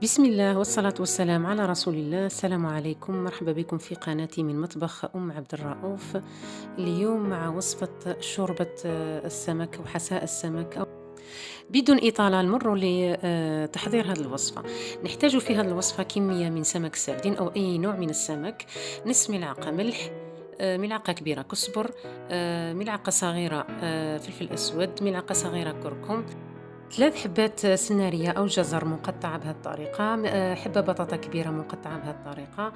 بسم الله والصلاة والسلام على رسول الله. السلام عليكم، مرحبا بكم في قناتي من مطبخ عبد الرؤوف. اليوم مع وصفة شوربة السمك وحساء السمك. بدون إطالة نمر لتحضير هذه الوصفة. نحتاج في هذه الوصفة كمية من سمك السردين أو أي نوع من السمك. نصف ملعقة ملح، ملعقة كبيرة كزبر، ملعقة صغيرة فلفل أسود، ملعقة صغيرة كركم، 3 حبات سنارية أو جزر مقطعة بهذه الطريقة، حبة بطاطا كبيرة مقطعة بهذه الطريقة،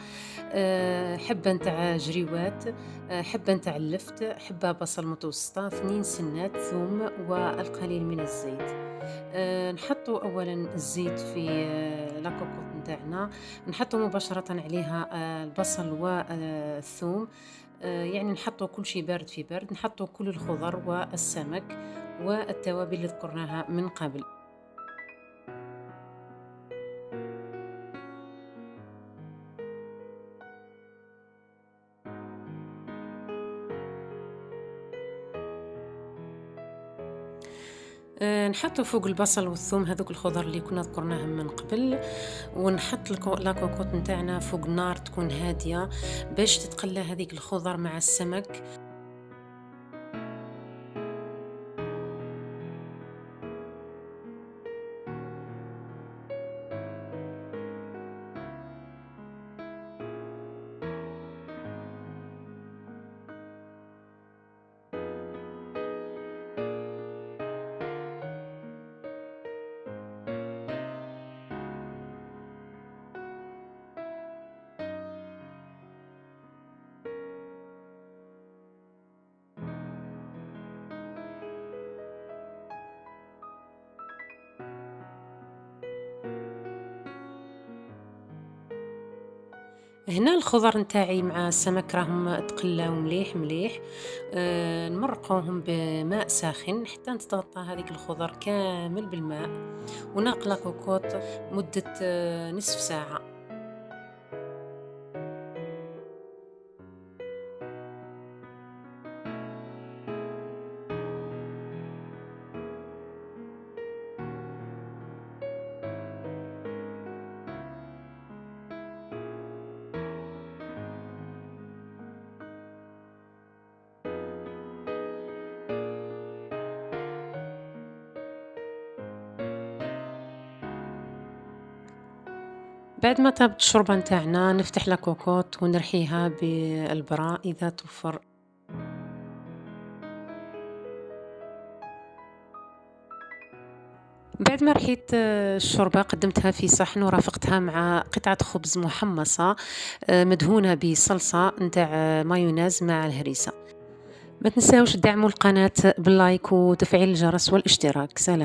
حبة نتاع جريوات، حبة نتاع اللفت، حبة بصل متوسطة، 2 سنات ثوم والقليل من الزيت. نحطّو أولًا الزيت في لا كوكوط نتاعنا، نحطّو مباشرةً عليها البصل الثوم، يعني نحطّو كل شي بارد في بارد، نحطّو كل الخضر والسمك والتوابل اللي ذكرناها من قبل. نحطّو فوق البصل والثوم هاذوك الخضر اللي كنا ذكرناهم من قبل، ونحط لا كوكوط نتاعنا فوق نار تكون هادية باش تتقلى هذيك الخضر مع السمك. هنا الخضر نتاعي مع السمك راهم تقلاو مليح مليح. نمرقوهم بماء ساخن حتى تتغطى هذيك الخضر كامل بالماء، ونقلى كوكوط مدة نصف ساعة. بعد ما طابت الشوربة نتاعنا نفتح لا كوكوط ونرحيها بالبرا إذا توفر. بعد ما رحيت الشوربة قدمتها في صحن ورافقتها مع قطعة خبز محمصة مدهونة بصلصة نتاع مايونيز مع الهريسة. ما تنساوش تدعموا القناة باللايك وتفعيل الجرس والاشتراك. سلام.